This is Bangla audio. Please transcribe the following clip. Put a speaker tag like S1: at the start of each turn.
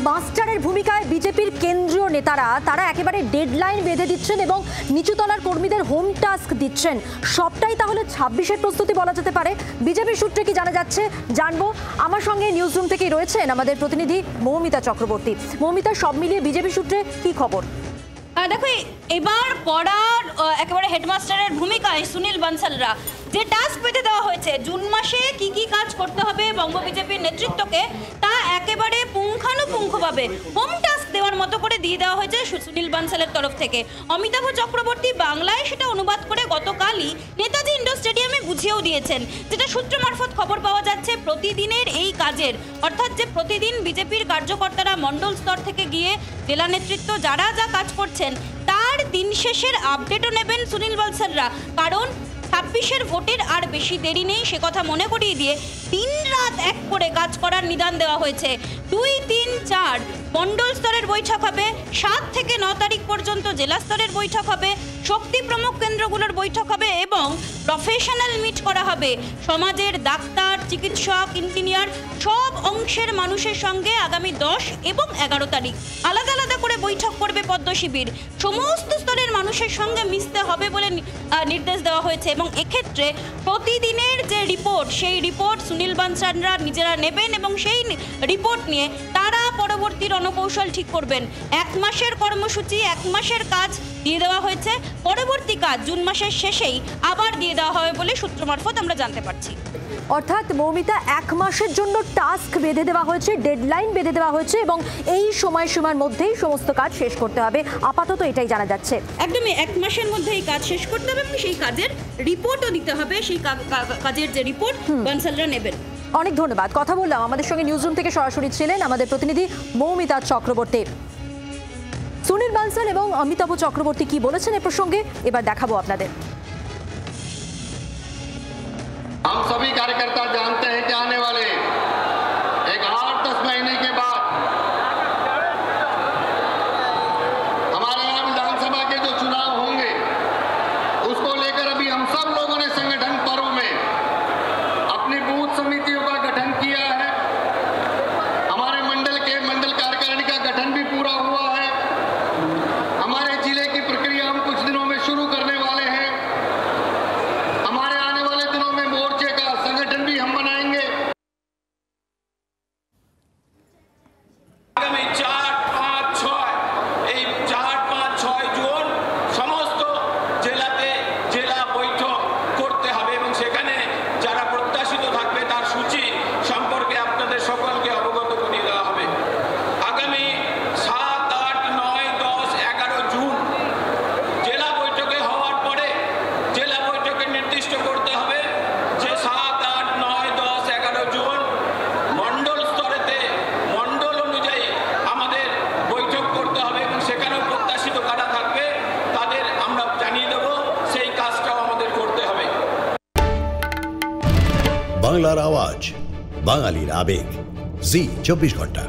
S1: মাস্টারের ভূমিকায় বিজেপির কেন্দ্রীয় নেতারা তারা একেবারে ডেডলাইন বেঁধে দিচ্ছেন এবং নিচুতলার কর্মীদের হোম টাস্ক দিচ্ছেন। সবটাই তাহলে 26-এর প্রস্তুতি বলা যেতে পারে। বিজেপির সূত্রে কি জানা যাচ্ছে জানবো। আমার সঙ্গে নিউজ রুম থেকেই রয়েছেন আমাদের প্রতিনিধি মৌমিতা চক্রবর্তী। মৌমিতা, সব মিলিয়ে বিজেপি সূত্রে কি খবর?
S2: দেখো, এবার পড়ার একেবারে হেডমাস্টারের ভূমিকায় সুনীল বানসালরা যে টাস্ক পেতে দেওয়া হয়েছে, জুন মাসে কি কি কাজ করতে হবে বঙ্গ বিজেপির নেতৃত্বকে, তা একেবারে পুঙ্খানুপুঙ্খভাবে হোম টাস্ক দেওয়ার মতো করে দিয়ে দেওয়া হয়েছে সুনীল বানসালের তরফ থেকে। অমিতাভ চক্রবর্তী বাংলায় সেটা অনুবাদ করে গতকালই নেতাজি ইন্ডোর স্টেডিয়ামে বুঝিয়েও দিয়েছেন, যেটা সূত্র মারফত খবর পাওয়া যাচ্ছে। প্রতিদিনের এই কাজের অর্থাৎ যে প্রতিদিন বিজেপির কার্যকর্তারা মণ্ডল স্তর থেকে গিয়ে জেলা নেতৃত্ব যারা যা কাজ করছেন তার দিন শেষের আপডেটও নেবেন সুনীল বানসালরা। কারণ 26-এর ভোটের আর বেশি দেরি নেই, সে কথা মনে করিয়ে দিয়ে দিন রাত এক করে কাজ করার নিদান দেওয়া হয়েছে। 2, 3, 4 মণ্ডল স্তরের বৈঠক হবে, 7 থেকে 9 তারিখ পর্যন্ত জেলা স্তরের বৈঠক হবে, শক্তি প্রমুখ কেন্দ্রগুলোর বৈঠক হবে এবং প্রফেশনাল মিট করা হবে। সমাজের ডাক্তার, চিকিৎসক, ইঞ্জিনিয়ার সব অংশের মানুষের সঙ্গে আগামী 10 এবং 11 তারিখ আলাদা আলাদা করে বৈঠক করবে পদ্ম শিবির। সমস্ত স্তরের মানুষের সঙ্গে মিশতে হবে বলে নির্দেশ দেওয়া হয়েছে এবং এক্ষেত্রে প্রতিদিনের যে রিপোর্ট, সেই রিপোর্ট সুনীল বানসালরা নিজেরা নেবেন এবং সেই রিপোর্ট নিয়ে তারা পরবর্তী রণকৌশল ঠিক করবেন। 1 মাসের কর্মসূচি, 1 মাসের কাজ দিয়ে দেওয়া হয়েছে। পরবর্তী কাজ জুন মাসের শেষেই আবার দিয়ে দেওয়া হবে বলে সূত্র মারফত আমরা জানতে পারছি।
S1: অর্থাৎ মৌমিতা, 1 মাসের জন্য টাস্ক বেঁধে দেওয়া হয়েছে, ডেডলাইন বেঁধে দেওয়া হয়েছে এবং এই সময়সীমার মধ্যেই সমস্ত কাজ শেষ করতে হবে। আপাতত এটাই জানা যাচ্ছে।
S2: একদমই 1 মাসের মধ্যে এই কাজ শেষ করতে হবে এবং সেই কাজের রিপোর্টও দিতে হবে। সেই কাজের যে রিপোর্ট বানসালরা নেবেন।
S1: অনেক ধন্যবাদ। কথা বললাম, আমাদের সঙ্গে নিউজরুম থেকে সরাসরি ছিলেন আমাদের প্রতিনিধি মৌমিতা চক্রবর্তী। সুনীল বানসাল এবং অমিতাভ চক্রবর্তী কি বলেছেন এ প্রসঙ্গে এবার দেখাবো আপনাদের।
S3: हम सभी कार्यकर्ता जानते हैं कि आने वाले 8-10 महीने के बाद हमारे यहाँ विधानसभा के जो चुनाव होंगे उसको लेकर अभी हम सब लोगों ने संगठन पर्व में अपनी बूथ समितियों का गठन किया है। हमारे मंडल कार्यकारिणी का गठन भी पूरा हुआ है। हमारे जिले की प्रक्रिया हम कुछ दिनों में शुरू करने वाले हैं। हमारे आने वाले दिनों में मोर्चे का संगठन भी हम बनाएंगे।
S4: आगामी 4, 5, 6 এই 4, 5, 6 জুন সমস্ত জেলাতে জেলা বৈঠক করতে হবে এবং সেখানে যারা প্রত্যাশিত থাকবে তার সূচি সম্পর্কে আপনাদের সকলকে অবগত করিয়ে দেওয়া হবে। আগামী 7, 8, 9, 10, 11 জুন জেলা বৈঠকে হওয়ার পরে জেলা বৈঠকে নির্দিষ্ট করতে হবে যে 7, 8, 9, 10, 11 জুন মণ্ডল স্তরেতে মণ্ডল অনুযায়ী আমাদের বৈঠক করতে হবে এবং সেখানেও প্রত্যাশিত কারা থাকবে তাদের আমরা জানিয়ে দেব। সেই কাজটাও আমাদের করতে হবে।
S5: বাংলার আওয়াজ, বাঙালির আবেগ, জি 24 ঘন্টা।